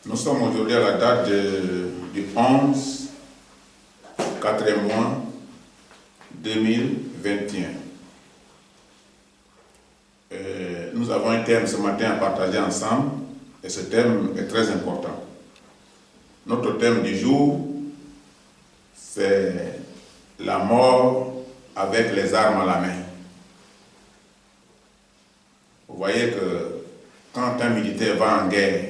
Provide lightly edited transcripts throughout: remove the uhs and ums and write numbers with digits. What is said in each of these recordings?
Nous sommes aujourd'hui à la date du 11, 4e mois 2021. Nous avons un thème ce matin à partager ensemble et ce thème est très important. Notre thème du jour, c'est la mort avec les armes à la main. Vous voyez que quand un militaire va en guerre,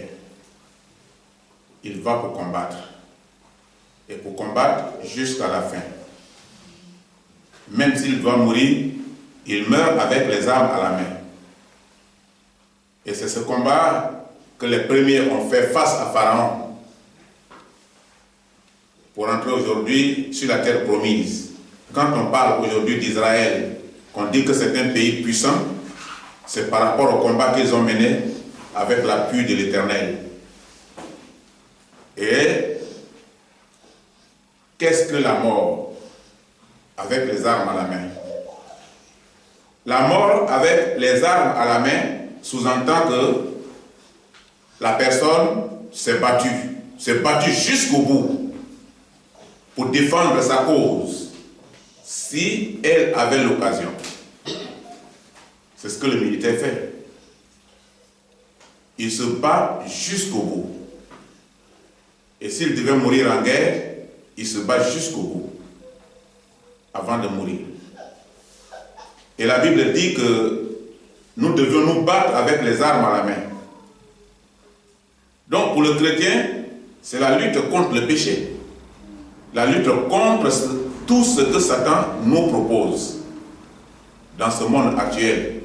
il va pour combattre. Et pour combattre jusqu'à la fin. Même s'il doit mourir, il meurt avec les armes à la main. Et c'est ce combat que les premiers ont fait face à Pharaon pour entrer aujourd'hui sur la terre promise. Quand on parle aujourd'hui d'Israël, qu'on dit que c'est un pays puissant, c'est par rapport au combat qu'ils ont mené avec l'appui de l'Éternel. Et qu'est-ce que la mort avec les armes à la main? La mort avec les armes à la main sous-entend que la personne s'est battue jusqu'au bout pour défendre sa cause si elle avait l'occasion. C'est ce que le militaire fait. Il se bat jusqu'au bout. Et s'il devait mourir en guerre, il se bat jusqu'au bout, avant de mourir. Et la Bible dit que nous devions nous battre avec les armes à la main. Donc pour le chrétien, c'est la lutte contre le péché. La lutte contre tout ce que Satan nous propose dans ce monde actuel.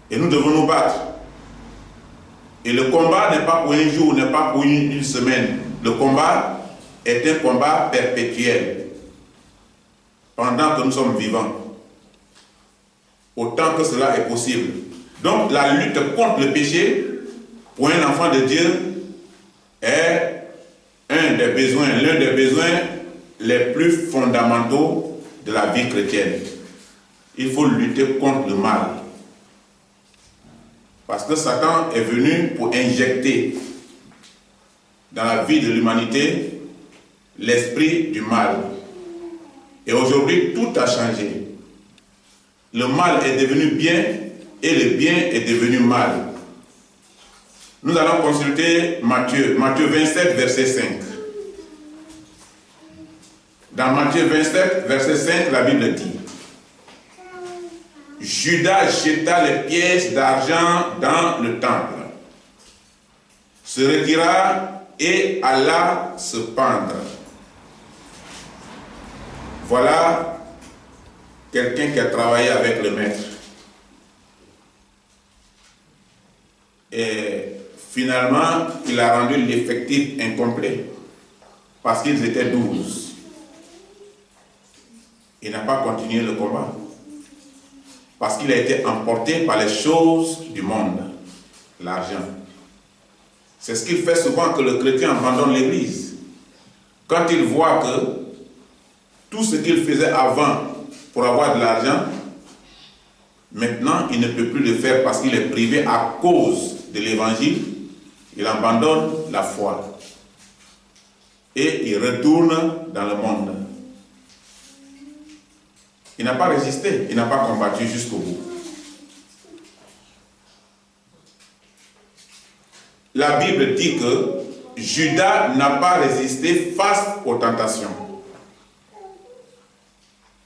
Et nous devons nous battre. Et le combat n'est pas pour un jour, n'est pas pour une semaine. Le combat est un combat perpétuel. Pendant que nous sommes vivants. Autant que cela est possible. Donc la lutte contre le péché, pour un enfant de Dieu, est l'un des besoins les plus fondamentaux de la vie chrétienne. Il faut lutter contre le mal. Parce que Satan est venu pour injecter dans la vie de l'humanité l'esprit du mal. Et aujourd'hui, tout a changé. Le mal est devenu bien et le bien est devenu mal. Nous allons consulter Matthieu 27, verset 5. Dans Matthieu 27, verset 5, la Bible dit: Judas jeta les pièces d'argent dans le temple, se retira et alla se pendre. Voilà quelqu'un qui a travaillé avec le maître. Et finalement, il a rendu l'effectif incomplet parce qu'ils étaient 12. Il n'a pas continué le combat. Parce qu'il a été emporté par les choses du monde, l'argent. C'est ce qui fait souvent que le chrétien abandonne l'église. Quand il voit que tout ce qu'il faisait avant pour avoir de l'argent, maintenant il ne peut plus le faire parce qu'il est privé à cause de l'évangile, il abandonne la foi. Et il retourne dans le monde. Il n'a pas résisté, il n'a pas combattu jusqu'au bout. La Bible dit que Judas n'a pas résisté face aux tentations.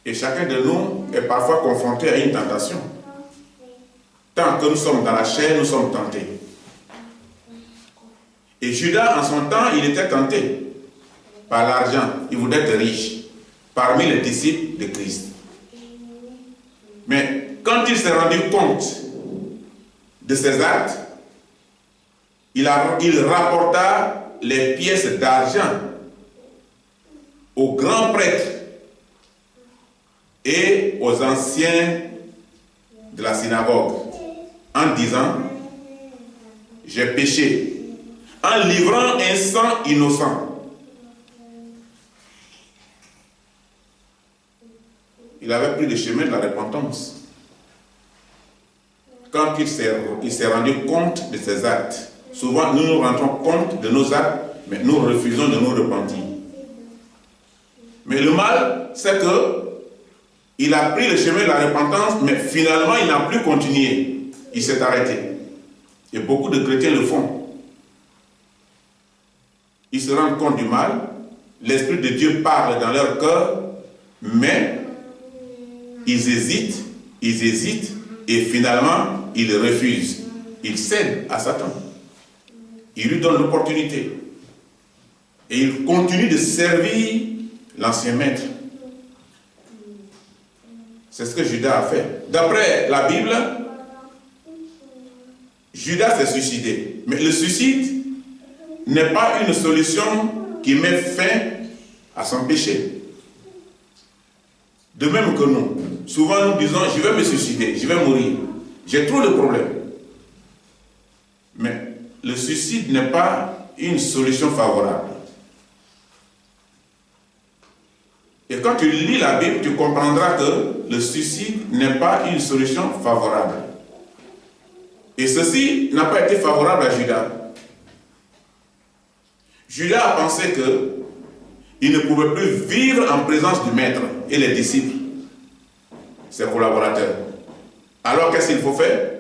Et chacun de nous est parfois confronté à une tentation. Tant que nous sommes dans la chair, nous sommes tentés. Et Judas, en son temps, il était tenté par l'argent. Il voulait être riche parmi les disciples de Christ. Mais quand il s'est rendu compte de ses actes, il rapporta les pièces d'argent aux grands prêtres et aux anciens de la synagogue en disant: j'ai péché, en livrant un sang innocent. Il avait pris le chemin de la repentance. Quand il s'est rendu compte de ses actes, Souvent, nous nous rendons compte de nos actes, mais nous refusons de nous repentir. Mais le mal, c'est que il a pris le chemin de la repentance, mais finalement, il n'a plus continué. Il s'est arrêté. Et beaucoup de chrétiens le font. Ils se rendent compte du mal, l'Esprit de Dieu parle dans leur cœur, mais ils hésitent, et finalement, ils refusent. Ils cèdent à Satan. Il lui donne l'opportunité. Et il continue de servir l'ancien maître. C'est ce que Judas a fait. D'après la Bible, Judas s'est suicidé. Mais le suicide n'est pas une solution qui met fin à son péché. De même que nous, souvent nous disons, je vais me suicider, je vais mourir. J'ai trop de problèmes. Mais le suicide n'est pas une solution favorable. Et quand tu lis la Bible, tu comprendras que le suicide n'est pas une solution favorable. Et ceci n'a pas été favorable à Judas. Judas a pensé qu'il ne pouvait plus vivre en présence du maître et les disciples, ses collaborateurs. Alors qu'est-ce qu'il faut faire?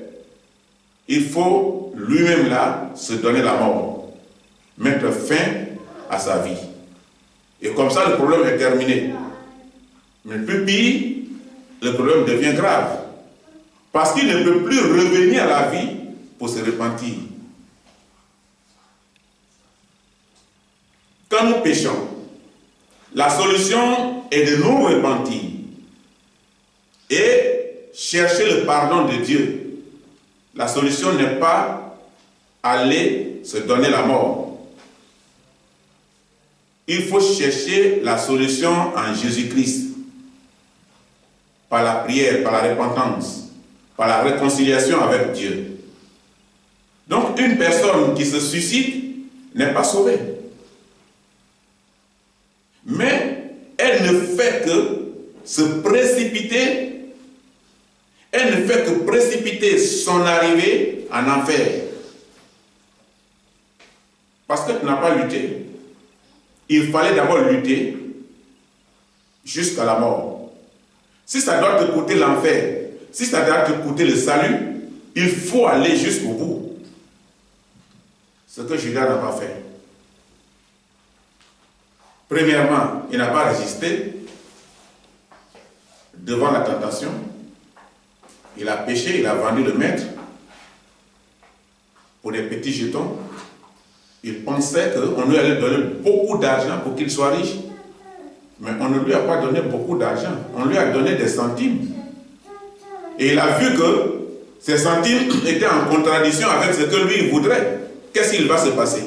Il faut lui-même là se donner la mort, mettre fin à sa vie. Et comme ça, le problème est terminé. Mais plus pire, le problème devient grave. Parce qu'il ne peut plus revenir à la vie pour se repentir. Quand nous péchons, la solution est de nous repentir et chercher le pardon de Dieu. La solution n'est pas aller se donner la mort. Il faut chercher la solution en Jésus-Christ. Par la prière, par la repentance, par la réconciliation avec Dieu. Donc une personne qui se suicide n'est pas sauvée. Mais elle ne fait que se précipiter, elle ne fait que précipiter son arrivée en enfer. Parce que tu n'as pas lutté. Il fallait d'abord lutter jusqu'à la mort. Si ça doit te coûter l'enfer, si ça doit te coûter le salut, il faut aller jusqu'au bout. Ce que Judas n'a pas fait. Premièrement, il n'a pas résisté devant la tentation. Il a péché, il a vendu le maître pour des petits jetons. Il pensait qu'on lui allait donner beaucoup d'argent pour qu'il soit riche. Mais on ne lui a pas donné beaucoup d'argent. On lui a donné des centimes. Et il a vu que ces centimes étaient en contradiction avec ce que lui voudrait. Qu'est-ce qu'il va se passer?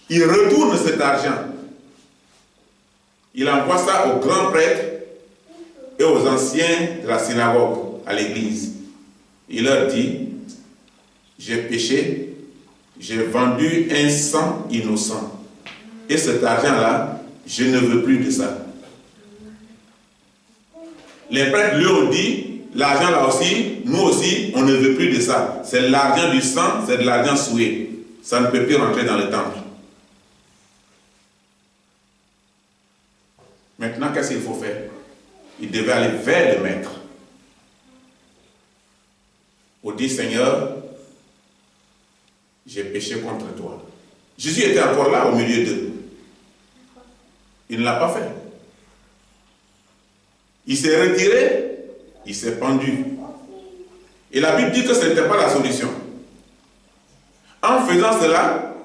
Il retourne cet argent. Il envoie ça aux grands prêtres et aux anciens de la synagogue, à l'église. Il leur dit, j'ai péché, j'ai vendu un sang innocent. Et cet argent-là, je ne veux plus de ça. Les prêtres lui ont dit, l'argent là aussi, nous aussi, on ne veut plus de ça. C'est l'argent du sang, c'est de l'argent souillé. Ça ne peut plus rentrer dans le temple. Maintenant, qu'est-ce qu'il faut faire? Il devait aller vers le maître. Pour dire, Seigneur, j'ai péché contre toi. Jésus était encore là au milieu d'eux. Il ne l'a pas fait. Il s'est retiré, il s'est pendu. Et la Bible dit que ce n'était pas la solution. En faisant cela,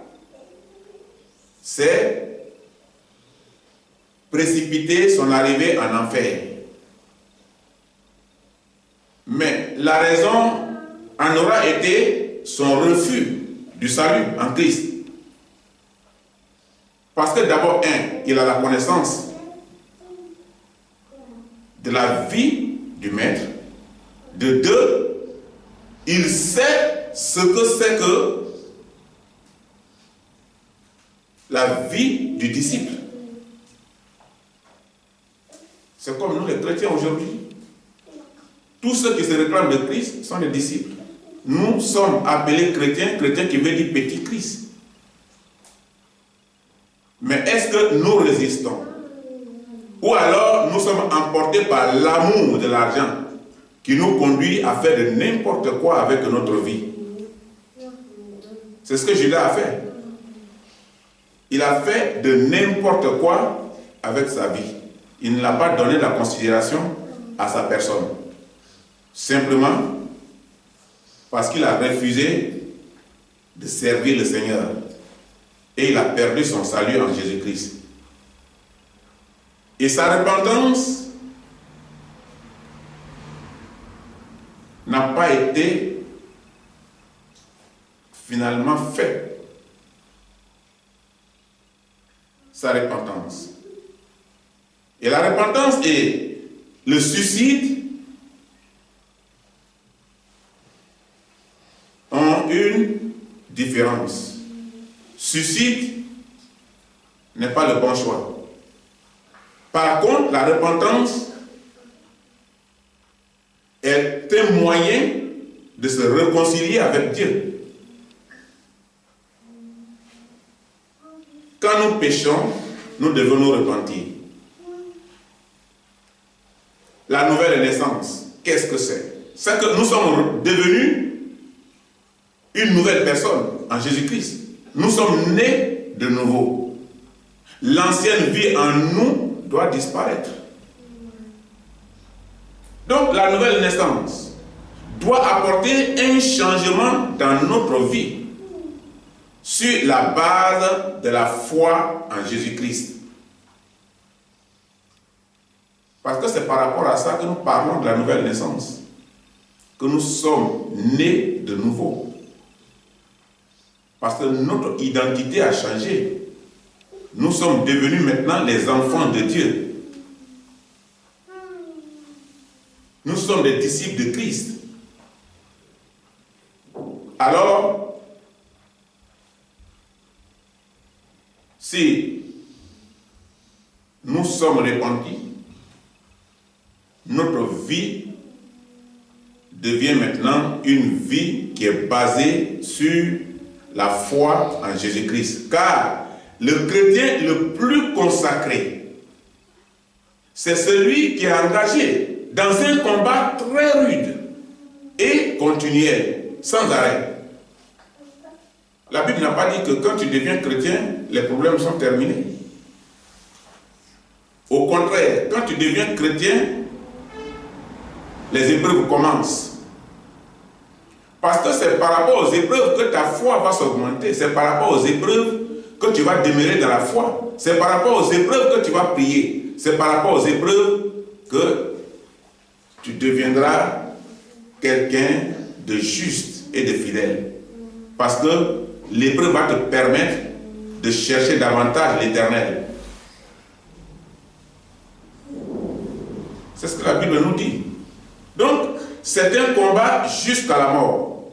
c'est précipiter son arrivée en enfer. Mais la raison en aura été son refus du salut en Christ. Parce que d'abord, il a la connaissance de la vie du maître. De deux, il sait ce que c'est que la vie du disciple. C'est comme nous les chrétiens aujourd'hui. Tous ceux qui se réclament de Christ sont des disciples. nous sommes appelés chrétiens, chrétiens qui veut dire petit Christ. Mais est-ce que nous résistons? Ou alors nous sommes emportés par l'amour de l'argent qui nous conduit à faire de n'importe quoi avec notre vie? C'est ce que Judas a fait. Il a fait de n'importe quoi avec sa vie. Il ne l'a pas donné la considération à sa personne. Simplement parce qu'il a refusé de servir le Seigneur. Et il a perdu son salut en Jésus-Christ. Et sa repentance n'a pas été finalement faite. Sa repentance. Et la repentance et le suicide ont une différence. Suicide n'est pas le bon choix. Par contre, la repentance est un moyen de se réconcilier avec Dieu. Quand nous péchons, nous devons nous repentir. La nouvelle naissance, qu'est-ce que c'est? C'est que nous sommes devenus une nouvelle personne en Jésus-Christ. Nous sommes nés de nouveau. L'ancienne vie en nous doit disparaître. Donc la nouvelle naissance doit apporter un changement dans notre vie sur la base de la foi en Jésus-Christ. Parce que c'est par rapport à ça que nous parlons de la nouvelle naissance, que nous sommes nés de nouveau. Parce que notre identité a changé. Nous sommes devenus maintenant les enfants de Dieu. Nous sommes des disciples de Christ. Alors, si nous sommes repentis, notre vie devient maintenant une vie qui est basée sur la foi en Jésus-Christ. Car le chrétien le plus consacré, c'est celui qui est engagé dans un combat très rude et continuel, sans arrêt. La Bible n'a pas dit que quand tu deviens chrétien, les problèmes sont terminés. Au contraire, quand tu deviens chrétien, les épreuves commencent. Parce que c'est par rapport aux épreuves que ta foi va s'augmenter. C'est par rapport aux épreuves que tu vas demeurer dans la foi. C'est par rapport aux épreuves que tu vas prier. C'est par rapport aux épreuves que tu deviendras quelqu'un de juste et de fidèle. Parce que l'épreuve va te permettre de chercher davantage l'Éternel. C'est ce que la Bible nous dit. Donc, c'est un combat jusqu'à la mort.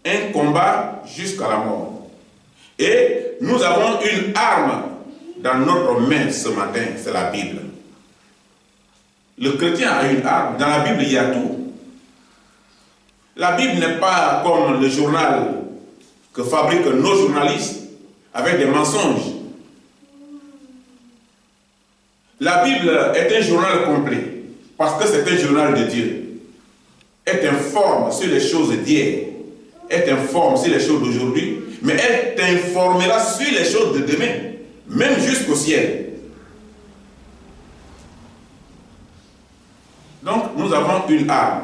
Un combat jusqu'à la mort. Et nous avons une arme dans notre main ce matin, c'est la Bible. Le chrétien a une arme. Dans la Bible, il y a tout. La Bible n'est pas comme le journal que fabriquent nos journalistes avec des mensonges. La Bible est un journal complet. Parce que c'est un journal de Dieu. Elle t'informe sur les choses d'hier. Elle t'informe sur les choses d'aujourd'hui. Mais elle t'informera sur les choses de demain. Même jusqu'au ciel. Donc nous avons une arme.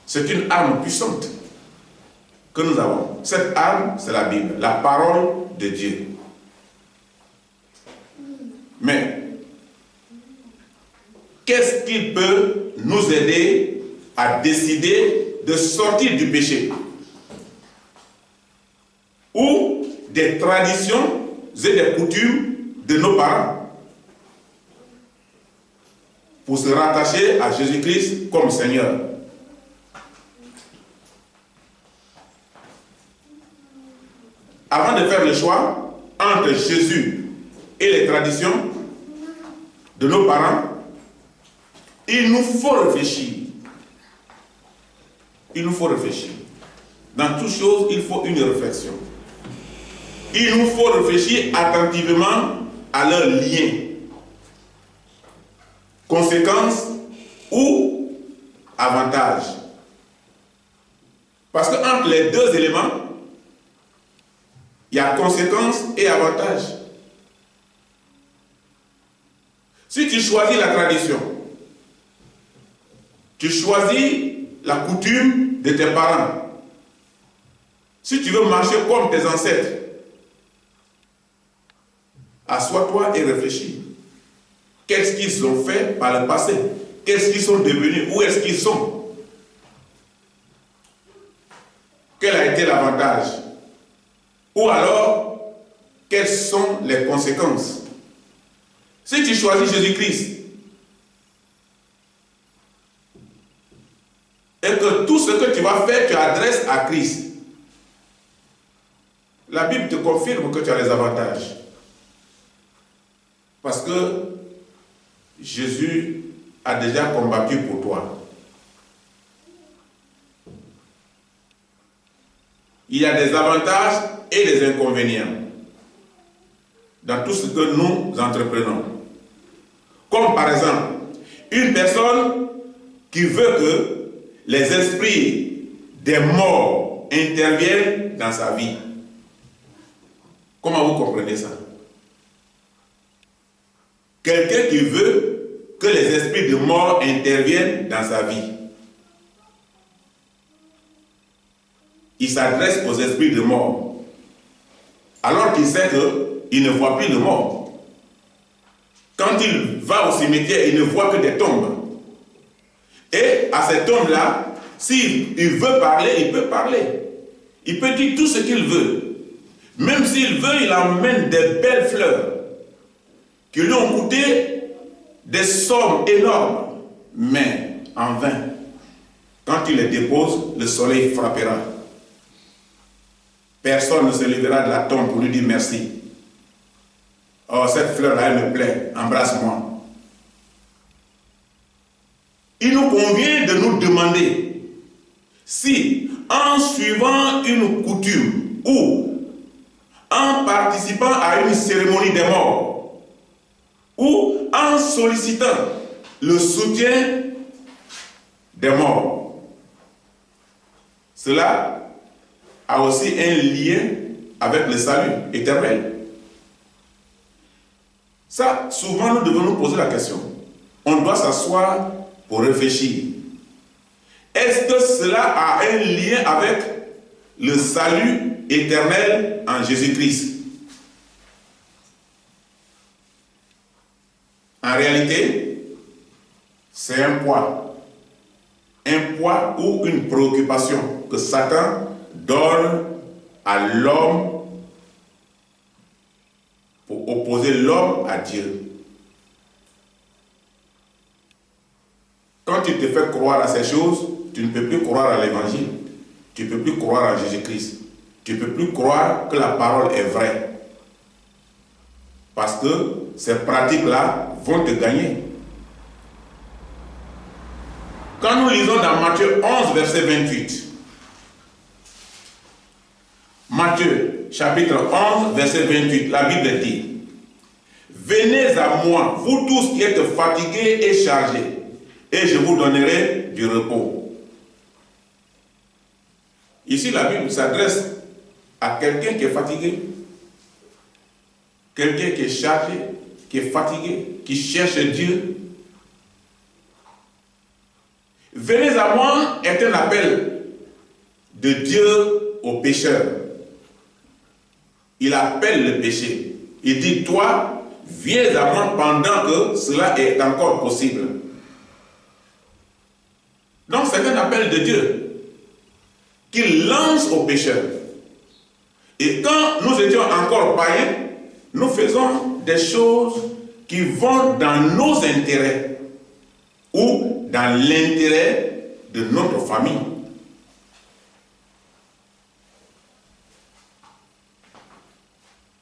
C'est une arme puissante que nous avons. Cette arme, c'est la Bible. La parole de Dieu. Mais qu'est-ce qui peut nous aider à décider de sortir du péché? Ou des traditions et des coutumes de nos parents pour se rattacher à Jésus-Christ comme Seigneur. Avant de faire le choix entre Jésus et les traditions de nos parents, il nous faut réfléchir. il nous faut réfléchir. Dans toute chose, il faut une réflexion. Il nous faut réfléchir attentivement à leur lien, conséquences ou avantages. Parce qu'entre les deux éléments, il y a conséquences et avantages. Si tu choisis la tradition, tu choisis la coutume de tes parents, si tu veux marcher comme tes ancêtres, assois-toi et réfléchis. Qu'est-ce qu'ils ont fait par le passé? Qu'est-ce qu'ils sont devenus? Où est-ce qu'ils sont? Quel a été l'avantage? Ou alors, quelles sont les conséquences? Si tu choisis Jésus-Christ et que tout ce que tu vas faire, tu adresses à Christ, la Bible te confirme que tu as les avantages. Parce que Jésus a déjà combattu pour toi. Il y a des avantages et des inconvénients dans tout ce que nous entreprenons. Comme par exemple, une personne qui veut que les esprits des morts interviennent dans sa vie. Comment vous comprenez ça? Quelqu'un qui veut que les esprits de mort interviennent dans sa vie. Il s'adresse aux esprits de mort, alors qu'il sait qu'il ne voit plus de mort. Quand il va au cimetière, il ne voit que des tombes. Et à ces tombes-là, s'il veut parler, il peut parler. Il peut dire tout ce qu'il veut. Même s'il veut, il emmène des belles fleurs qui lui ont coûté des sommes énormes, mais en vain. Quand il les dépose, le soleil frappera. Personne ne se lèvera de la tombe pour lui dire merci. Oh, cette fleur-là, elle me plaît, embrasse-moi. Il nous convient de nous demander si, en suivant une coutume ou en participant à une cérémonie des morts ou en sollicitant le soutien des morts, cela a aussi un lien avec le salut éternel. Ça, souvent, nous devons nous poser la question. On doit s'asseoir pour réfléchir. Est-ce que cela a un lien avec le salut éternel en Jésus-Christ? En réalité, c'est un poids. Un poids ou une préoccupation que Satan donne à l'homme pour opposer l'homme à Dieu. Quand tu te fais croire à ces choses, tu ne peux plus croire à l'évangile. Tu ne peux plus croire à Jésus-Christ. Tu ne peux plus croire que la parole est vraie. Parce que ces pratiques-là vont te gagner. Quand nous lisons dans Matthieu 11, verset 28, Matthieu, chapitre 11, verset 28, la Bible dit: venez à moi, vous tous qui êtes fatigués et chargés, et je vous donnerai du repos. Ici, la Bible s'adresse à quelqu'un qui est fatigué, quelqu'un qui est chargé, qui est fatigué, qui cherche Dieu. Venez à moi est un appel de Dieu aux pécheurs. Il appelle le péché. Il dit: toi, viens à moi pendant que cela est encore possible. Donc c'est un appel de Dieu qu'il lance aux pécheurs. Et quand nous étions encore païens, nous faisons des choses qui vont dans nos intérêts ou dans l'intérêt de notre famille.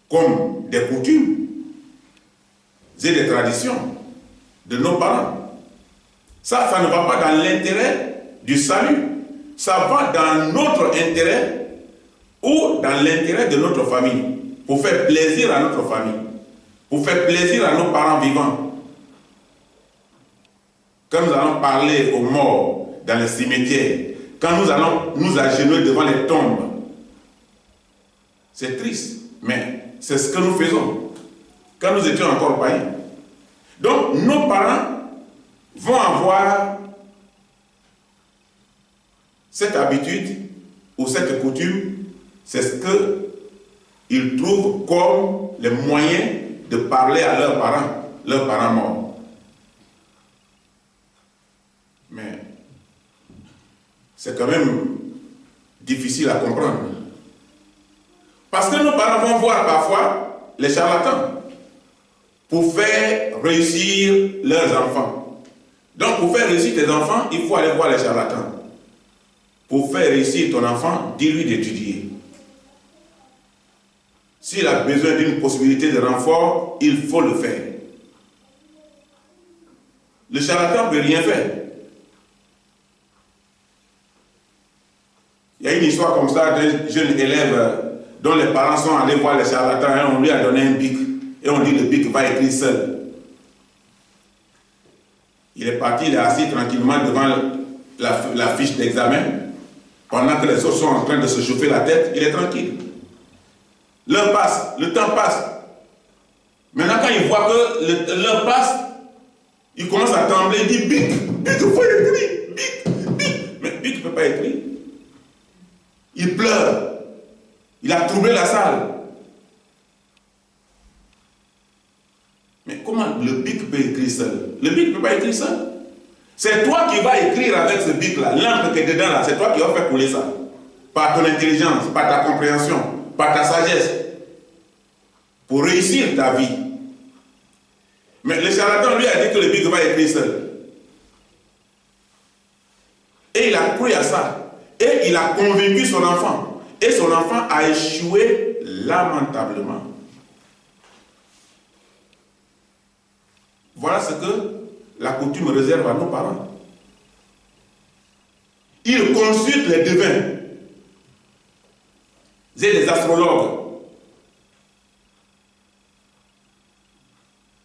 Comme des coutumes et des traditions de nos parents. Ça ne va pas dans l'intérêt du salut. ça va dans notre intérêt ou dans l'intérêt de notre famille, pour faire plaisir à notre famille, pour faire plaisir à nos parents vivants. Quand nous allons parler aux morts dans les cimetières, quand nous allons nous agenouiller devant les tombes, c'est triste, mais c'est ce que nous faisons quand nous étions encore païens. Donc, nos parents vont avoir cette habitude ou cette coutume, c'est ce qu'ils trouvent comme le moyen de parler à leurs parents morts. Mais c'est quand même difficile à comprendre. Parce que nos parents vont voir parfois les charlatans pour faire réussir leurs enfants. Donc pour faire réussir tes enfants, il faut aller voir les charlatans. Pour faire réussir ton enfant, dis-lui d'étudier. S'il a besoin d'une possibilité de renfort, il faut le faire. Le charlatan ne peut rien faire. Il y a une histoire comme ça d'un jeune élève dont les parents sont allés voir les charlatans et on lui a donné un bic. Et on dit le bic va écrire seul. Il est parti, il est assis tranquillement devant la fiche d'examen. Pendant que les autres sont en train de se chauffer la tête, il est tranquille. L'heure passe, le temps passe. Maintenant, quand il voit que l'heure passe, il commence à trembler, il dit bic, il faut écrire, bic. Mais bic ne peut pas écrire. Il pleure. Il a troublé la salle. Mais comment le bic peut écrire seul? Le bic ne peut pas écrire seul. C'est toi qui vas écrire avec ce bic-là. L'encre qui est dedans, là, c'est toi qui vas faire couler ça. Par ton intelligence, par ta compréhension, par ta sagesse. Pour réussir ta vie. Mais le charlatan, lui, a dit que le bic va écrire seul. Et il a cru à ça. Et il a convaincu son enfant. Et son enfant a échoué lamentablement. Voilà ce que la coutume réserve à nos parents. Ils consultent les devins et les astrologues.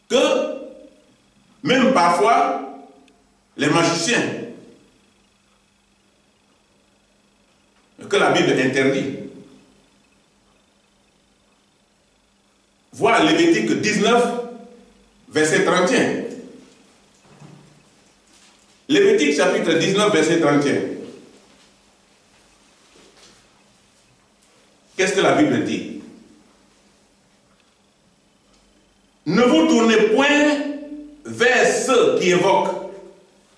Que même parfois, les magiciens, que la Bible interdit. Voilà Lévitique 19, verset 31. Lévitique chapitre 19, verset 31. Qu'est-ce que la Bible dit? Ne vous tournez point vers ceux qui évoquent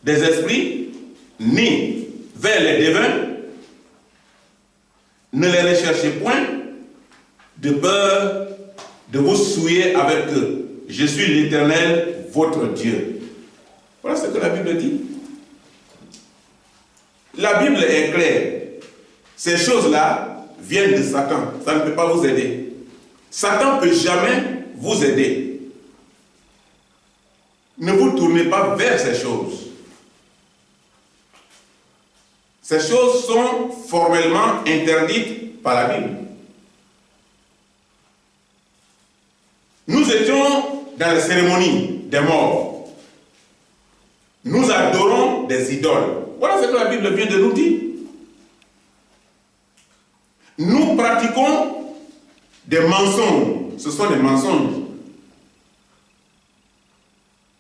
des esprits, ni vers les devins. Ne les recherchez point, de peur de vous souiller avec eux. Je suis l'Éternel, votre Dieu. Voilà ce que la Bible dit. La Bible est claire. Ces choses-là viennent de Satan. Ça ne peut pas vous aider. Satan ne peut jamais vous aider. Ne vous tournez pas vers ces choses. Ces choses sont formellement interdites par la Bible. Nous étions dans les cérémonies des morts. Nous adorons des idoles. Voilà ce que la Bible vient de nous dire. Nous pratiquons des mensonges. Ce sont des mensonges.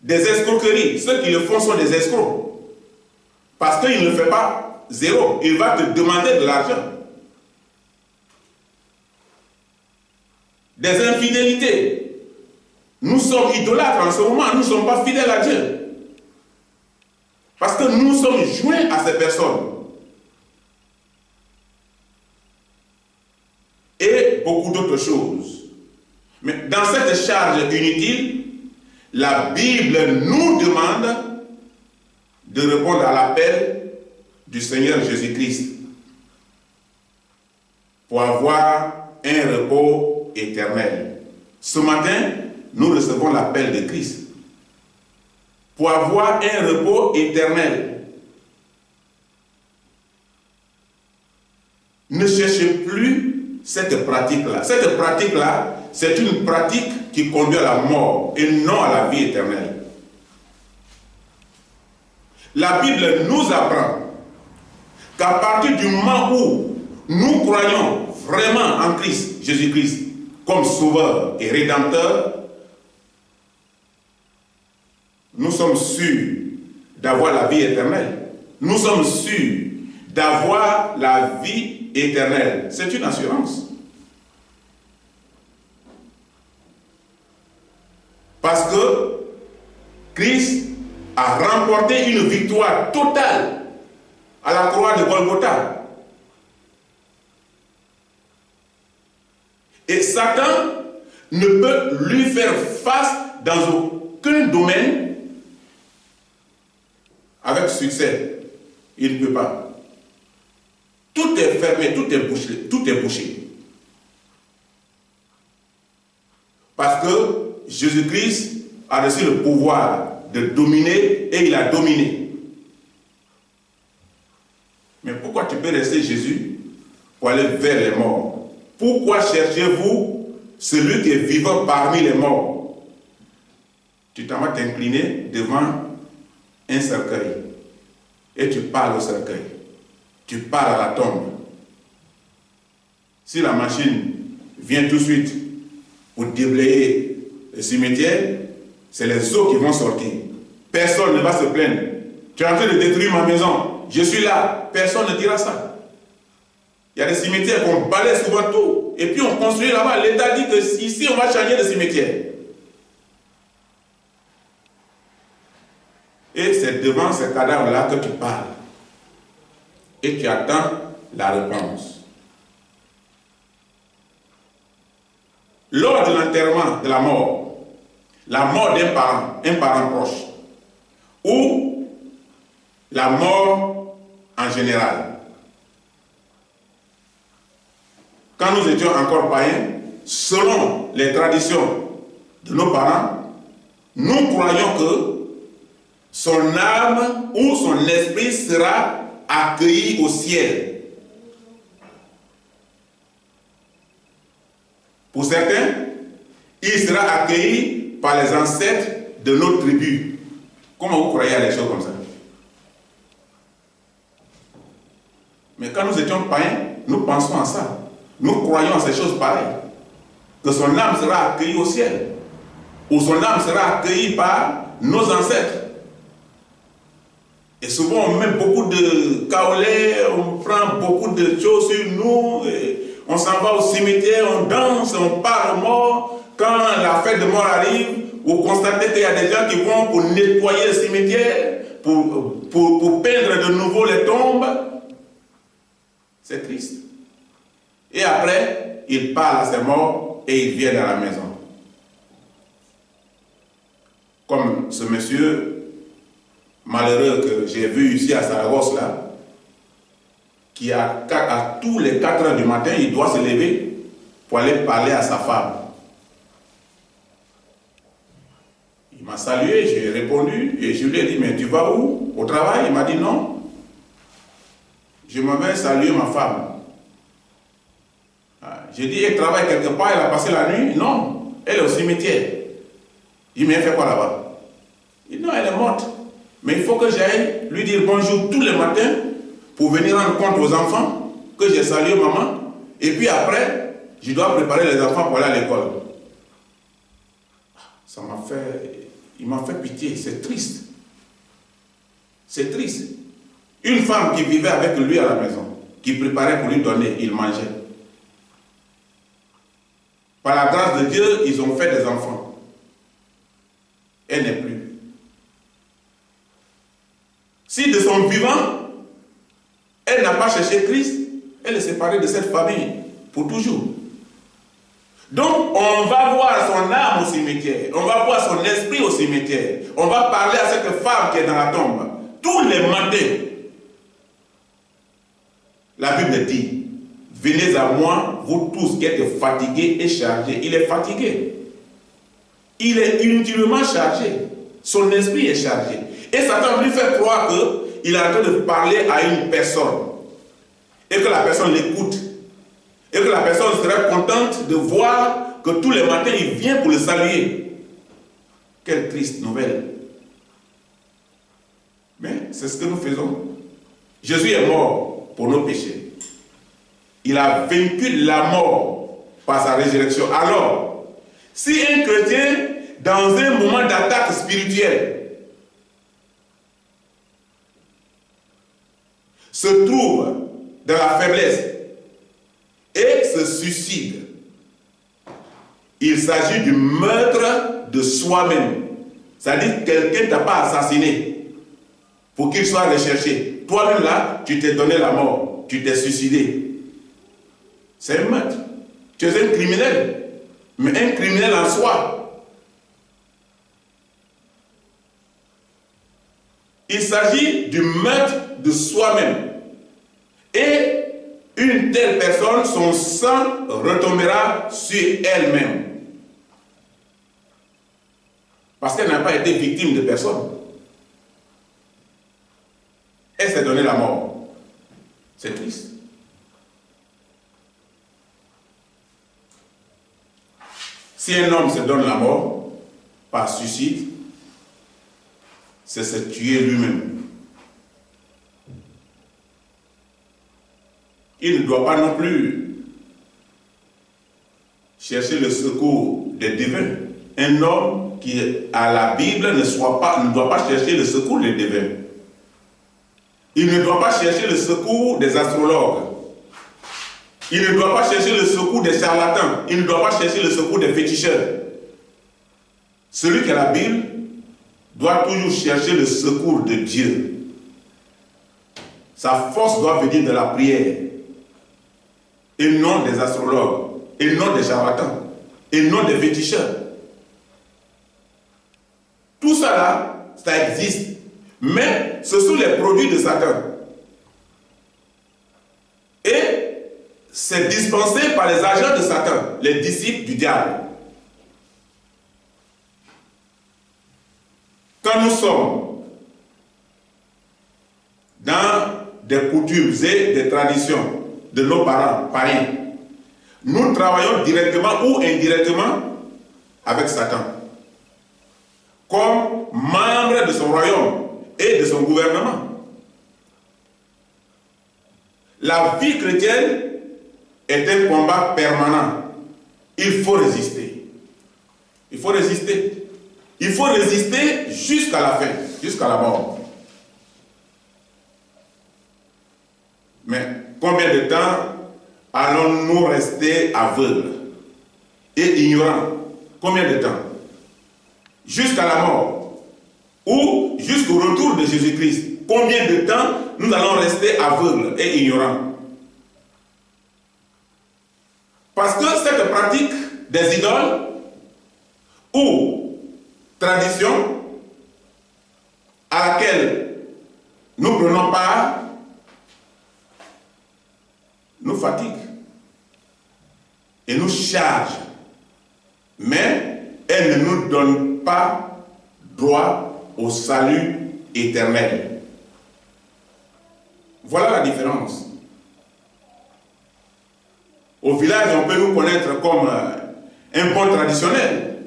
Des escroqueries. Ceux qui le font sont des escrocs. Parce qu'il ne le fait pas zéro. Il va te demander de l'argent. Des infidélités. Nous sommes idolâtres en ce moment. Nous ne sommes pas fidèles à Dieu. Parce que nous sommes joints à ces personnes. Et beaucoup d'autres choses. Mais dans cette charge inutile, la Bible nous demande de répondre à l'appel du Seigneur Jésus-Christ pour avoir un repos éternel. Ce matin, nous recevons l'appel de Christ pour avoir un repos éternel. ne cherchez plus cette pratique-là. Cette pratique-là, c'est une pratique qui conduit à la mort et non à la vie éternelle. La Bible nous apprend qu'à partir du moment où nous croyons vraiment en Christ, Jésus-Christ, comme sauveur et rédempteur, nous sommes sûrs d'avoir la vie éternelle. Nous sommes sûrs d'avoir la vie éternelle. C'est une assurance. Parce que Christ a remporté une victoire totale à la croix de Golgotha. Et Satan ne peut lui faire face dans aucun domaine avec succès. Il ne peut pas. Tout est fermé, tout est bouché. Parce que Jésus-Christ a reçu le pouvoir de dominer et il a dominé. Mais pourquoi tu peux rester Jésus pour aller vers les morts? Pourquoi cherchez-vous celui qui est vivant parmi les morts? Tu t'en vas t'incliner devant un cercueil et tu parles au cercueil. Tu parles à la tombe. Si la machine vient tout de suite pour déblayer le cimetière, c'est les eaux qui vont sortir. Personne ne va se plaindre. Tu es en train de détruire ma maison. Je suis là. Personne ne dira ça. Il y a des cimetières qu'on balaye souvent tout. Et puis on construit là-bas. L'État dit que ici on va changer de cimetière. Et c'est devant ces cadavres-là que tu parles. Et tu attends la réponse. Lors de l'enterrement de la mort d'un parent proche, ou la mort en général. Quand nous étions encore païens, selon les traditions de nos parents, nous croyons que son âme ou son esprit sera accueilli au ciel. Pour certains, il sera accueilli par les ancêtres de nos tribus. Comment vous croyez à les choses comme ça? Mais quand nous étions païens, nous pensons à ça. Nous croyons à ces choses pareilles. Que son âme sera accueillie au ciel. Ou son âme sera accueillie par nos ancêtres. Et souvent on met beaucoup de kaolais, on prend beaucoup de choses sur nous, et on s'en va au cimetière, on danse, on parle aux morts. Quand la fête de mort arrive, vous constatez qu'il y a des gens qui vont pour nettoyer le cimetière, pour peindre de nouveau les tombes. C'est triste. Et après, ils parlent à ces morts et ils viennent à la maison. Comme ce monsieur malheureux que j'ai vu ici à Saragosse là, qui à tous les 4 heures du matin, il doit se lever pour aller parler à sa femme. Il m'a salué, j'ai répondu et je lui ai dit, mais tu vas où? Au travail? Il m'a dit non. Je m'en vais saluer ma femme. J'ai dit, elle travaille quelque part, elle a passé la nuit? Non, elle est au cimetière. Il m'a fait quoi là-bas? Il dit non, elle est morte. Mais il faut que j'aille lui dire bonjour tous les matins pour venir rendre compte aux enfants que j'ai salué maman. Et puis après, je dois préparer les enfants pour aller à l'école. Ça m'a fait... Il m'a fait pitié, c'est triste. C'est triste. Une femme qui vivait avec lui à la maison, qui préparait pour lui donner, il mangeait. Par la grâce de Dieu, ils ont fait des enfants. Elle n'est plus. Si de son vivant, elle n'a pas cherché Christ, elle est séparée de cette famille pour toujours. Donc, on va voir son âme au cimetière, on va voir son esprit au cimetière, on va parler à cette femme qui est dans la tombe. Tous les matins, la Bible dit, venez à moi, vous tous qui êtes fatigués et chargés. Il est fatigué. Il est inutilement chargé. Son esprit est chargé. Et Satan lui fait croire qu'il est en train de parler à une personne. Et que la personne l'écoute. sera contente de voir que tous les matins, il vient pour le saluer. Quelle triste nouvelle. Mais c'est ce que nous faisons. Jésus est mort pour nos péchés. Il a vaincu la mort par sa résurrection. Alors, si un chrétien, dans un moment d'attaque spirituelle, se trouve dans la faiblesse et se suicide, il s'agit du meurtre de soi-même. C'est-à-dire que quelqu'un ne t'a pas assassiné pour qu'il soit recherché. Toi-même là, tu t'es donné la mort, tu t'es suicidé. C'est un meurtre. Tu es un criminel, mais un criminel en soi. Il s'agit du meurtre de soi-même. Et une telle personne, son sang retombera sur elle-même. Parce qu'elle n'a pas été victime de personne. Elle s'est donné la mort. C'est triste. Si un homme se donne la mort par suicide, c'est se tuer lui-même. Il ne doit pas non plus chercher le secours des divins. Un homme qui a la Bible ne doit pas chercher le secours des divins. Il ne doit pas chercher le secours des astrologues. Il ne doit pas chercher le secours des charlatans. Il ne doit pas chercher le secours des féticheurs. Celui qui a la Bible doit toujours chercher le secours de Dieu. Sa force doit venir de la prière. Et non des astrologues. Et non des charlatans. Et non des féticheurs. Tout ça là, ça existe. Mais ce sont les produits de Satan. Et c'est dispensé par les agents de Satan, les disciples du diable. Quand nous sommes dans des coutumes et des traditions de nos parents, païens, nous travaillons directement ou indirectement avec Satan, comme membre de son royaume et de son gouvernement. La vie chrétienne est un combat permanent. Il faut résister. Il faut résister. Il faut résister jusqu'à la fin, jusqu'à la mort. Mais combien de temps allons-nous rester aveugles et ignorants? Combien de temps? Jusqu'à la mort ou jusqu'au retour de Jésus-Christ. Combien de temps nous allons rester aveugles et ignorants? Parce que cette pratique des idoles ou tradition à laquelle nous prenons part nous fatigue et nous charge, mais elle ne nous donne pas droit au salut éternel. Voilà la différence. Au village, on peut nous connaître comme un bon traditionnel.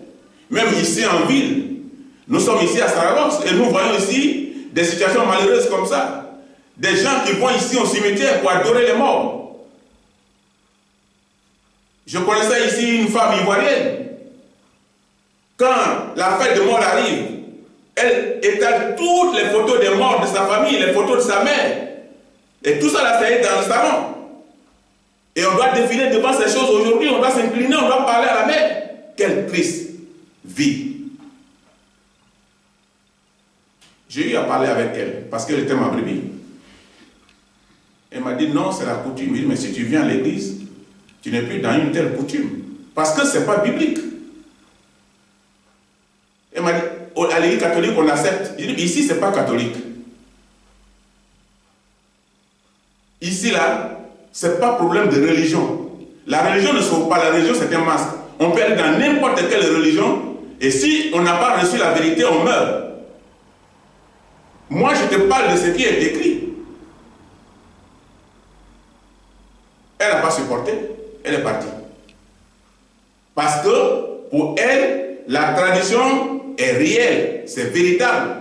Même ici en ville, nous sommes ici à Saragosse et nous voyons ici des situations malheureuses comme ça. Des gens qui vont ici au cimetière pour adorer les morts. Je connaissais ici une femme ivoirienne. Quand la fête de mort arrive, elle étale toutes les photos des morts de sa famille, les photos de sa mère. Et tout ça là, c'est dans le salon. Et on doit défiler devant ces choses aujourd'hui, on doit s'incliner, on doit parler à la mère. Quelle triste vie. J'ai eu à parler avec elle, parce qu'elle était ma brebis. Elle m'a dit, non, c'est la coutume. Je dit, mais si tu viens à l'église, tu n'es plus dans une telle coutume. Parce que ce n'est pas biblique. Elle m'a dit, à l'église catholique, on accepte. Je dis, ici, ce n'est pas catholique. Ici, là, ce n'est pas problème de religion. La religion ne sauve pas. La religion, c'est un masque. On peut aller dans n'importe quelle religion, et si on n'a pas reçu la vérité, on meurt. Moi, je te parle de ce qui est écrit. Elle n'a pas supporté, elle est partie. Parce que pour elle, la tradition est réelle, c'est véritable.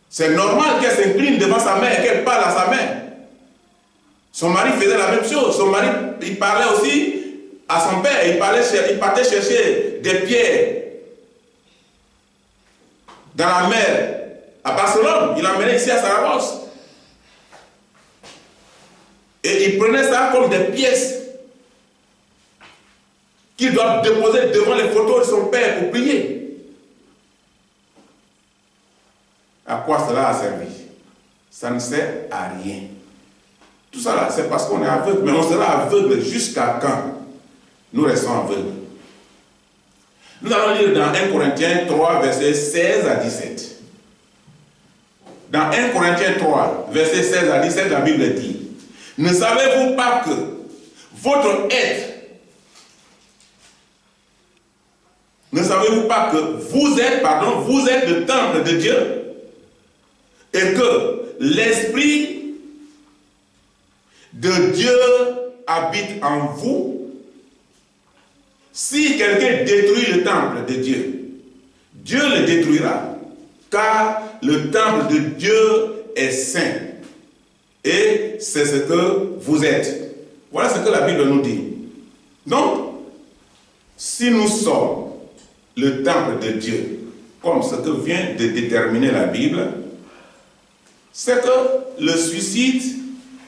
C'est normal qu'elle s'incline devant sa mère, qu'elle parle à sa mère. Son mari faisait la même chose. Son mari, il parlait aussi à son père. Il partait chercher des pierres dans la mer à Barcelone. Il l'emmenait ici à Saragosse. Et il prenait ça comme des pièces qu'il doit déposer devant les photos de son père pour prier. À quoi cela a servi? Ça ne sert à rien. Tout ça là, c'est parce qu'on est aveugle. Mais on sera aveugle jusqu'à quand? Nous restons aveugles. Nous allons lire dans 1 Corinthiens 3, versets 16 à 17. Dans 1 Corinthiens 3, versets 16 à 17, la Bible dit: ne savez-vous pas que votre être, ne savez-vous pas que vous êtes le temple de Dieu et que l'Esprit de Dieu habite en vous? Si quelqu'un détruit le temple de Dieu, Dieu le détruira, car le temple de Dieu est saint. Et c'est ce que vous êtes. Voilà ce que la Bible nous dit. Donc, si nous sommes le temple de Dieu, comme ce que vient de déterminer la Bible, c'est que le suicide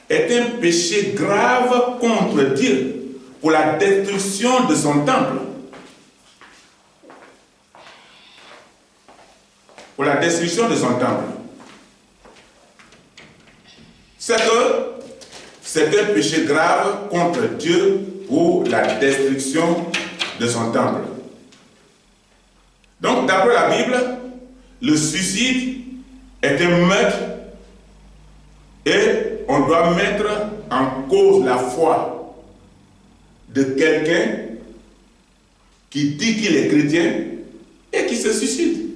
est un péché grave contre Dieu pour la destruction de son temple. Pour la destruction de son temple. C'est que c'est un péché grave contre Dieu pour la destruction de son temple. Donc, d'après la Bible, le suicide est un meurtre et on doit mettre en cause la foi de quelqu'un qui dit qu'il est chrétien et qui se suicide.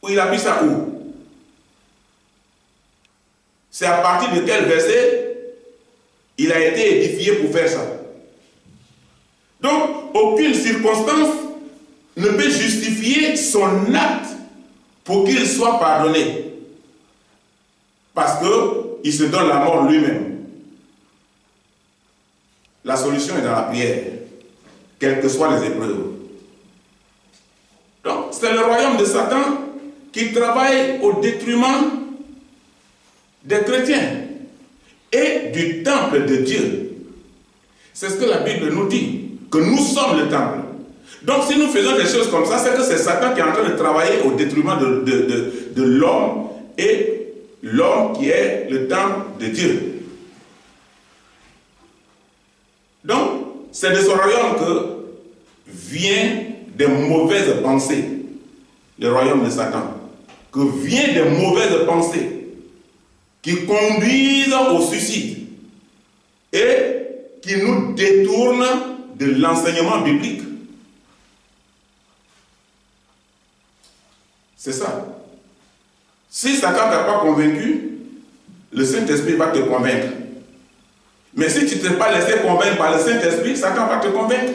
Où il a mis ça où? C'est à partir de quel verset il a été édifié pour faire ça? Donc, aucune circonstance ne peut justifier son acte pour qu'il soit pardonné. Parce qu'il se donne la mort lui-même. La solution est dans la prière, quelles que soient les épreuves. Donc, c'est le royaume de Satan qui travaille au détriment des chrétiens et du temple de Dieu. C'est ce que la Bible nous dit, que nous sommes le temple. Donc si nous faisons des choses comme ça, c'est que c'est Satan qui est en train de travailler au détriment de l'homme et l'homme qui est le temple de Dieu. Donc c'est de ce royaume que vient des mauvaises pensées, le royaume de Satan, que vient des mauvaises pensées qui conduisent au suicide et qui nous détournent de l'enseignement biblique. C'est ça. Si Satan ne t'a pas convaincu, le Saint-Esprit va te convaincre. Mais si tu ne t'es pas laissé convaincre par le Saint-Esprit, Satan va te convaincre.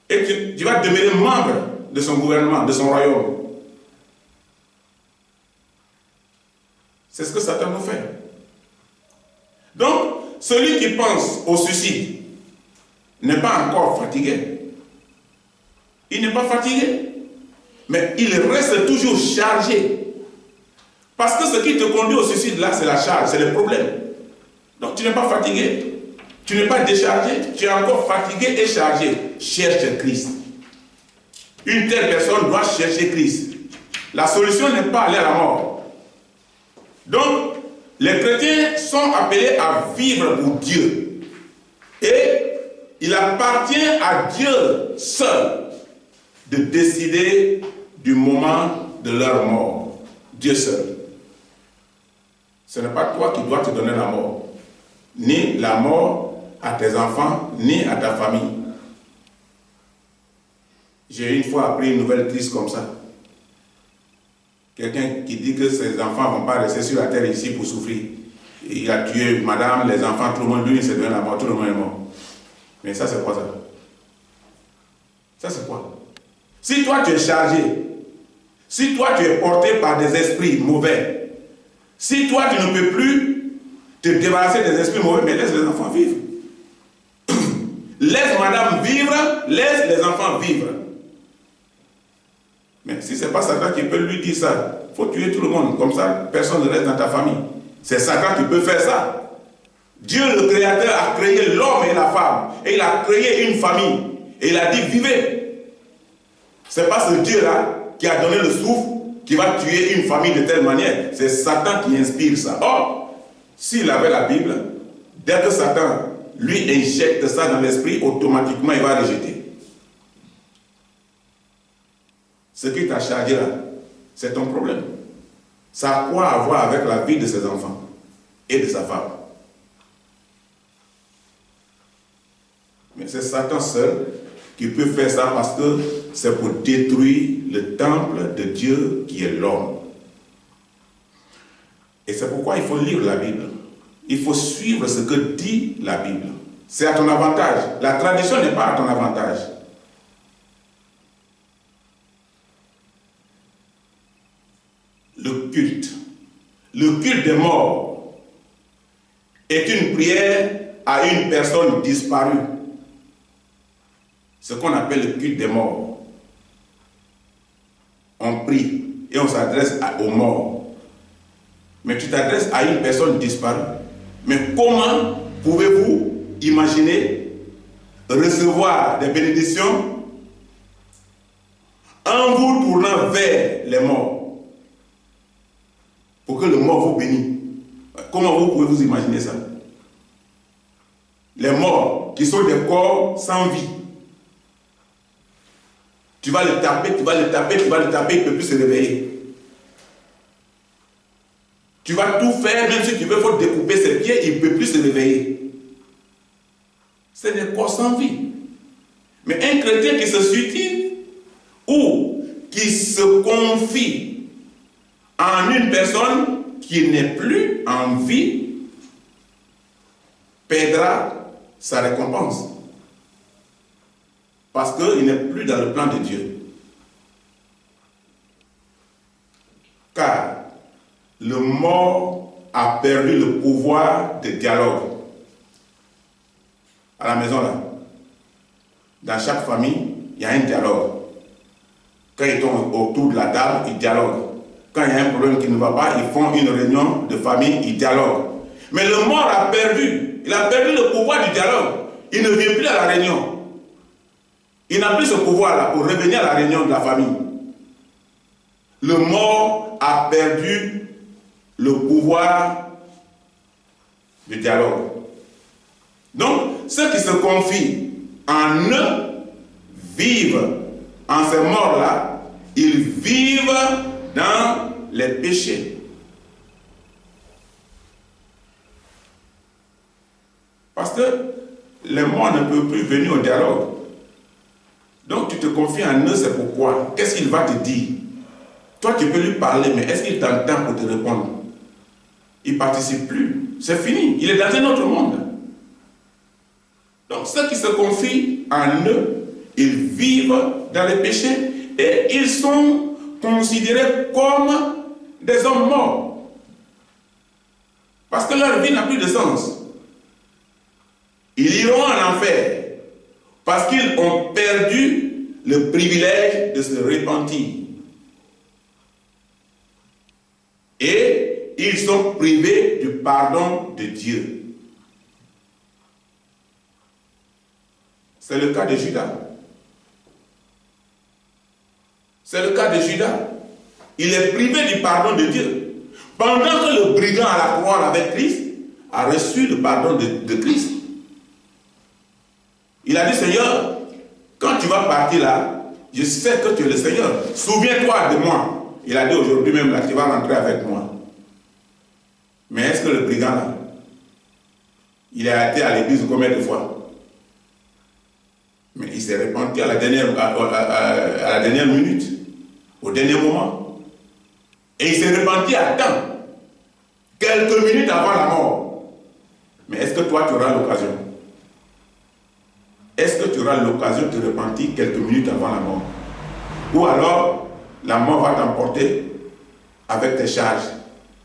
Et tu vas devenir membre de son gouvernement, de son royaume. C'est ce que Satan nous fait. Donc, celui qui pense au suicide n'est pas encore fatigué. Il n'est pas fatigué. Mais il reste toujours chargé. Parce que ce qui te conduit au suicide, là, c'est la charge, c'est le problème. Donc, tu n'es pas fatigué. Tu n'es pas déchargé. Tu es encore fatigué et chargé. Cherche Christ. Une telle personne doit chercher Christ. La solution n'est pas aller à la mort. Donc, les chrétiens sont appelés à vivre pour Dieu. Et il appartient à Dieu seul de décider du moment de leur mort. Dieu seul. Ce n'est pas toi qui dois te donner la mort. Ni la mort à tes enfants, ni à ta famille. J'ai une fois appris une nouvelle triste comme ça. Quelqu'un qui dit que ses enfants ne vont pas rester sur la terre ici pour souffrir. Il a tué madame, les enfants, tout le monde, lui, c'est devenu la mort, tout le monde est mort. Mais ça, c'est quoi ça? Ça, c'est quoi? Si toi, tu es chargé, si toi, tu es porté par des esprits mauvais, si toi, tu ne peux plus te débarrasser des esprits mauvais, mais laisse les enfants vivre. Laisse madame vivre, laisse les enfants vivre. Mais si ce n'est pas Satan qui peut lui dire ça, il faut tuer tout le monde. Comme ça, personne ne reste dans ta famille. C'est Satan qui peut faire ça. Dieu, le Créateur, a créé l'homme et la femme. Et il a créé une famille. Et il a dit, vivez. Ce n'est pas ce Dieu-là qui a donné le souffle qui va tuer une famille de telle manière. C'est Satan qui inspire ça. Or, s'il avait la Bible, dès que Satan lui injecte ça dans l'esprit, automatiquement il va rejeter. Ce qui t'a chargé là, c'est ton problème. Ça a quoi à voir avec la vie de ses enfants et de sa femme. Mais c'est Satan seul qui peut faire ça parce que c'est pour détruire le temple de Dieu qui est l'homme. Et c'est pourquoi il faut lire la Bible. Il faut suivre ce que dit la Bible. C'est à ton avantage. La tradition n'est pas à ton avantage. Le culte des morts est une prière à une personne disparue. Ce qu'on appelle le culte des morts. On prie et on s'adresse aux morts. Mais tu t'adresses à une personne disparue. Mais comment pouvez-vous imaginer recevoir des bénédictions en vous tournant vers les morts? Pour que le mort vous bénisse. Comment vous pouvez vous imaginer ça? Les morts qui sont des corps sans vie. Tu vas le taper, tu vas le taper, tu vas le taper, il ne peut plus se réveiller. Tu vas tout faire, même si tu veux, il faut découper ses pieds, il ne peut plus se réveiller. C'est des corps sans vie. Mais un chrétien qui se suicide ou qui se confie en une personne qui n'est plus en vie perdra sa récompense. Parce qu'il n'est plus dans le plan de Dieu. Car le mort a perdu le pouvoir de dialogue. À la maison là, dans chaque famille, il y a un dialogue. Quand ils sont autour de la table, ils dialoguent. Quand il y a un problème qui ne va pas, ils font une réunion de famille, ils dialoguent. Mais le mort a perdu. Il a perdu le pouvoir du dialogue. Il ne vient plus à la réunion. Il n'a plus ce pouvoir-là pour revenir à la réunion de la famille. Le mort a perdu le pouvoir du dialogue. Donc, ceux qui se confient en eux vivent en ces morts-là, ils vivent dans les péchés. Parce que les morts ne peuvent plus venir au dialogue. Donc tu te confies en eux, c'est pourquoi. Qu'est-ce qu'il va te dire? Toi tu peux lui parler, mais est-ce qu'il t'entend pour te répondre? Il ne participe plus. C'est fini. Il est dans un autre monde. Donc ceux qui se confient en eux, ils vivent dans les péchés et ils sont considérés comme des hommes morts. Parce que leur vie n'a plus de sens. Ils iront en enfer parce qu'ils ont perdu le privilège de se repentir. Et ils sont privés du pardon de Dieu. C'est le cas de Judas. C'est le cas de Judas. Il est privé du pardon de Dieu. Pendant que le brigand à la croix avec Christ a reçu le pardon de Christ. Il a dit, Seigneur, quand tu vas partir là, je sais que tu es le Seigneur. Souviens-toi de moi. Il a dit aujourd'hui même là, tu vas rentrer avec moi. Mais est-ce que le brigand là, il a été à l'église combien de fois? Mais il s'est repenti à la dernière minute, au dernier moment. Et il s'est repenti à temps. quelques minutes avant la mort. Mais est-ce que toi, tu auras l'occasion? Est-ce que tu auras l'occasion de te repentir quelques minutes avant la mort? Ou alors, la mort va t'emporter avec tes charges.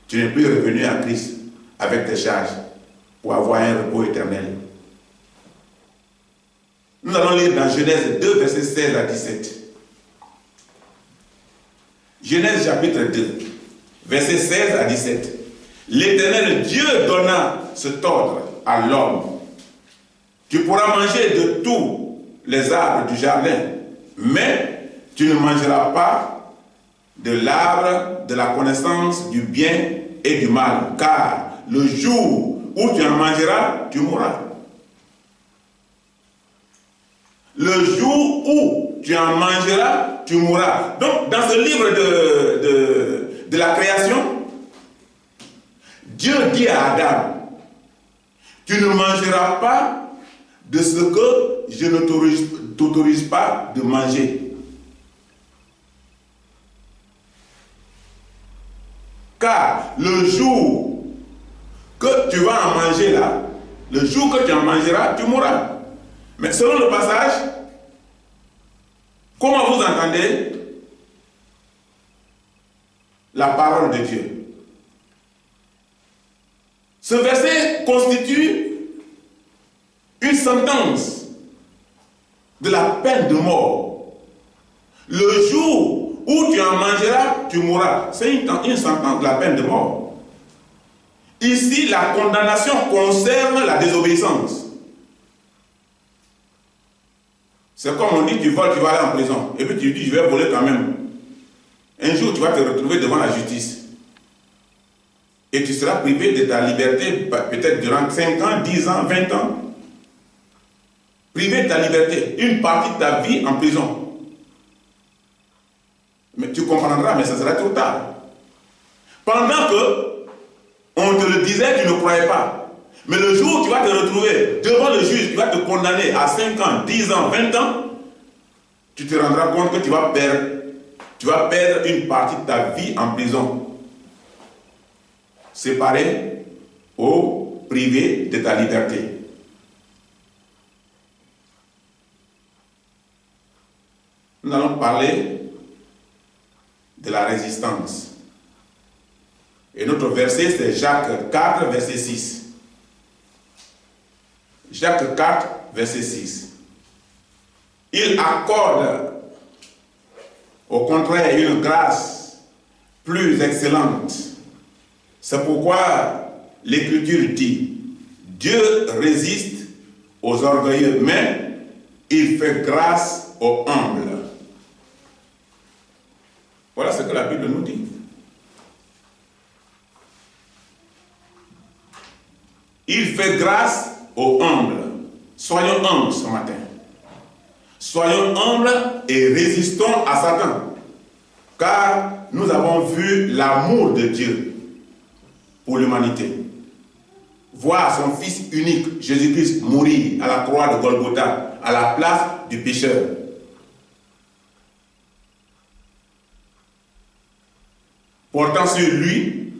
Tu n'es plus revenu à Christ avec tes charges pour avoir un repos éternel. Nous allons lire dans Genèse 2, versets 16 à 17. Genèse chapitre 2, versets 16 à 17. L'Éternel Dieu donna cet ordre à l'homme. Tu pourras manger de tous les arbres du jardin, mais tu ne mangeras pas de l'arbre de la connaissance du bien et du mal, car le jour où tu en mangeras, tu mourras. Le jour où tu en mangeras, tu mourras. Donc, dans ce livre de la création, Dieu dit à Adam, tu ne mangeras pas de ce que je ne t'autorise pas de manger. Car le jour que tu vas en manger là, le jour que tu en mangeras, tu mourras. Mais selon le passage, comment vous entendez la parole de Dieu? Ce verset constitue une sentence de la peine de mort. Le jour où tu en mangeras, tu mourras. C'est une sentence de la peine de mort. Ici, la condamnation concerne la désobéissance. C'est comme on dit, tu voles, tu vas aller en prison. Et puis tu dis, je vais voler quand même. Un jour, tu vas te retrouver devant la justice. Et tu seras privé de ta liberté, peut-être durant 5 ans, 10 ans, 20 ans. Privé de ta liberté, une partie de ta vie en prison. Mais tu comprendras, mais ça sera trop tard. Pendant que on te le disait, tu ne croyais pas. Mais le jour où tu vas te retrouver devant le juge qui va te condamner à 5 ans, 10 ans, 20 ans, tu te rendras compte que tu vas perdre une partie de ta vie en prison. Séparé ou privé de ta liberté. Nous allons parler de la résistance. Et notre verset, c'est Jacques 4, verset 6. Jacques 4, verset 6. Il accorde, au contraire, une grâce plus excellente. C'est pourquoi l'Écriture dit, Dieu résiste aux orgueilleux, mais il fait grâce aux humbles. Voilà ce que la Bible nous dit. Il fait grâce aux humbles. Soyons humbles ce matin. Soyons humbles et résistons à Satan. Car nous avons vu l'amour de Dieu pour l'humanité. Voir son Fils unique, Jésus-Christ, mourir à la croix de Golgotha, à la place du pécheur. Portant sur lui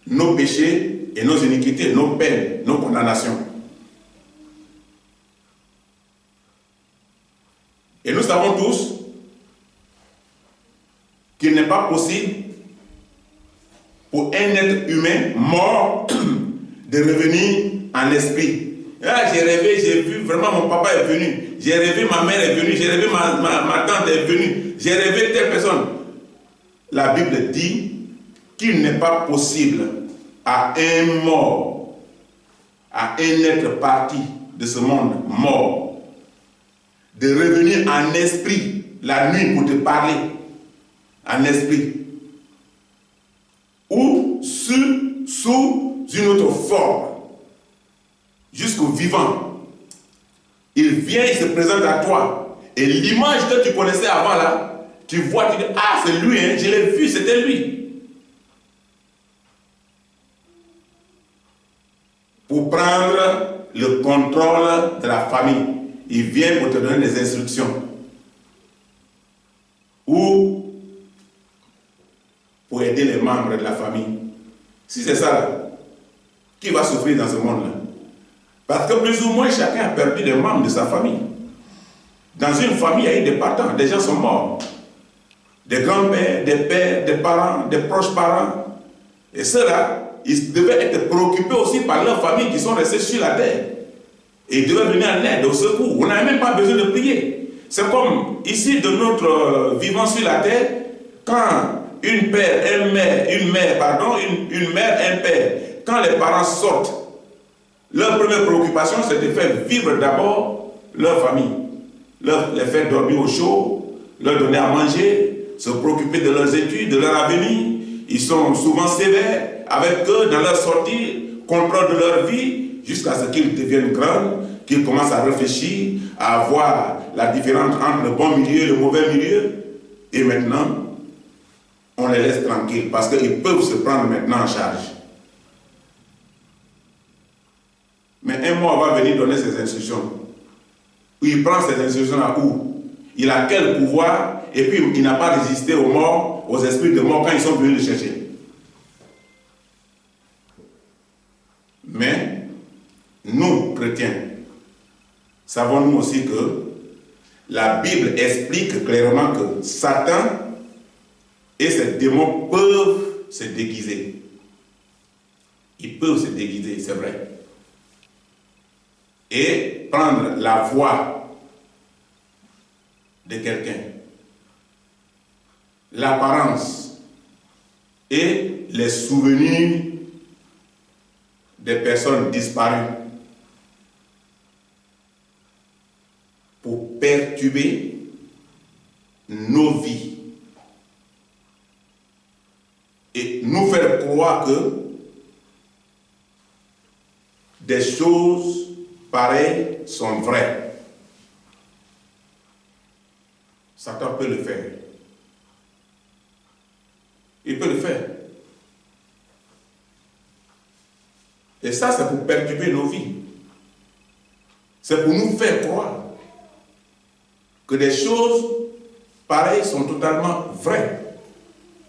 nos péchés et nos iniquités, nos peines, nos condamnations. Et nous savons tous qu'il n'est pas possible pour un être humain mort de revenir en esprit. Ah, j'ai rêvé, j'ai vu, vraiment mon papa est venu, j'ai rêvé, ma mère est venue, j'ai rêvé, ma tante est venue, j'ai rêvé telle personne. La Bible dit qu'il n'est pas possible à un mort, à un être parti de ce monde mort, de revenir en esprit la nuit pour te parler, en esprit, ou sous une autre forme, jusqu'au vivant. Il vient, il se présente à toi, et l'image que tu connaissais avant là, tu vois, tu dis, ah c'est lui, hein, je l'ai vu, c'était lui. Pour prendre le contrôle de la famille. Il vient pour te donner des instructions. Ou pour aider les membres de la famille. Si c'est ça, qui va souffrir dans ce monde-là. Parce que plus ou moins, chacun a perdu des membres de sa famille. Dans une famille, il y a eu des parents, des gens sont morts. Des grands-pères, des pères, des parents, des proches parents. Et ceux-là, ils devaient être préoccupés aussi par leurs familles qui sont restées sur la terre. Et ils devaient venir en aide, au secours. On n'a même pas besoin de prier. C'est comme ici, de notre vivant sur la terre, quand une mère, un père, quand les parents sortent, leur première préoccupation, c'est de faire vivre d'abord leur famille. Les faire dormir au chaud, leur donner à manger, se préoccuper de leurs études, de leur avenir. Ils sont souvent sévères avec eux dans leur sortie, contrôle de leur vie, jusqu'à ce qu'ils deviennent grands, qu'ils commencent à réfléchir, à voir la différence entre le bon milieu et le mauvais milieu. Et maintenant, on les laisse tranquilles parce qu'ils peuvent se prendre maintenant en charge. Mais un mois va venir donner ses instructions. Il prend ses instructions à où? Il a quel pouvoir? Et puis il n'a pas résisté aux morts, aux esprits de mort quand ils sont venus le chercher. Mais nous, chrétiens, savons-nous aussi que la Bible explique clairement que Satan et ses démons peuvent se déguiser. Ils peuvent se déguiser, c'est vrai. Et prendre la voix de quelqu'un, l'apparence et les souvenirs des personnes disparues pour perturber nos vies et nous faire croire que des choses pareilles sont vraies. Satan peut le faire. Il peut le faire. Et ça, c'est pour perturber nos vies. C'est pour nous faire croire que des choses pareilles sont totalement vraies.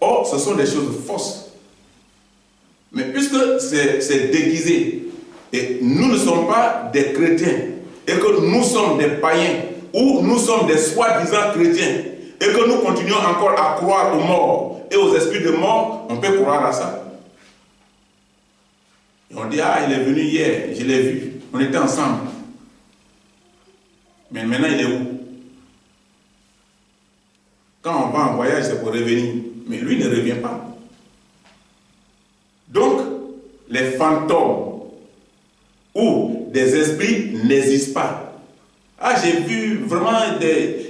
Or, ce sont des choses fausses. Mais puisque c'est déguisé, et nous ne sommes pas des chrétiens, et que nous sommes des païens, ou nous sommes des soi-disant chrétiens, et que nous continuons encore à croire aux morts et aux esprits de mort, on peut croire à ça. Et on dit, ah, il est venu hier, je l'ai vu, on était ensemble. Mais maintenant, il est où? Quand on va en voyage, c'est pour revenir. Mais lui ne revient pas. Donc, les fantômes ou des esprits n'existent pas. Ah, j'ai vu vraiment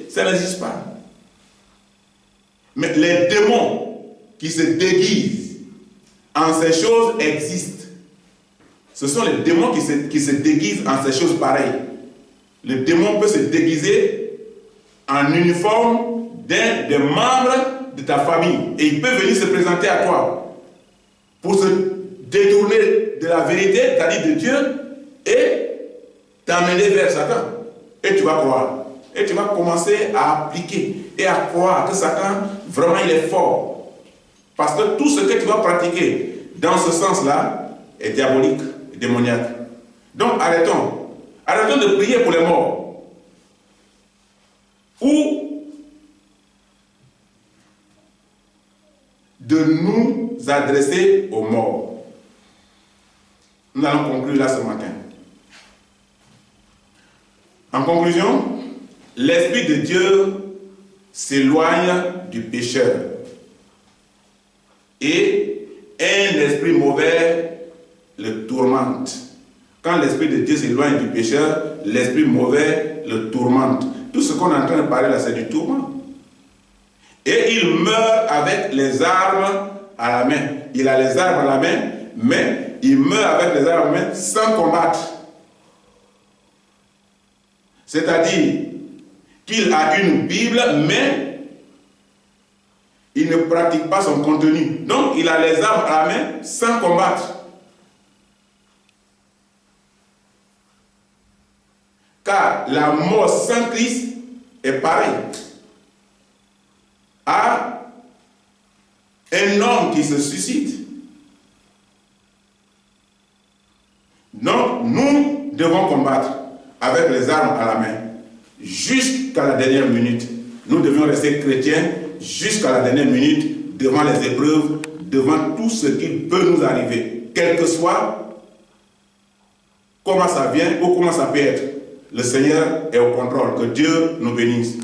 ça n'existe pas. Mais les démons qui se déguisent en ces choses existent. Ce sont les démons qui se déguisent en ces choses pareilles. Le démon peut se déguiser en uniforme d'un des membres de ta famille. Et il peut venir se présenter à toi pour se détourner de la vérité, c'est-à-dire de Dieu, et t'amener vers Satan. Et tu vas croire. Et tu vas commencer à appliquer et à croire que Satan, vraiment, il est fort. Parce que tout ce que tu vas pratiquer dans ce sens-là est diabolique, démoniaque. Donc, arrêtons. Arrêtons de prier pour les morts. Ou de nous adresser aux morts. Nous allons conclure là ce matin. En conclusion, l'Esprit de Dieu s'éloigne du pécheur. Et un esprit mauvais le tourmente. Quand l'Esprit de Dieu s'éloigne du pécheur, l'esprit mauvais le tourmente. Tout ce qu'on est en train de parler là, c'est du tourment. Et il meurt avec les armes à la main. Il a les armes à la main, mais il meurt avec les armes à la main sans combattre. C'est-à-dire qu'il a une Bible, mais il ne pratique pas son contenu. Donc, il a les armes à la main sans combattre. Car la mort sans Christ est pareille à un homme qui se suicide. nous devons combattre avec les armes à la main jusqu'à la dernière minute. Nous devions rester chrétiens jusqu'à la dernière minute devant les épreuves, devant tout ce qui peut nous arriver, quel que soit comment ça vient ou comment ça peut être. Le Seigneur est au contrôle. Que Dieu nous bénisse.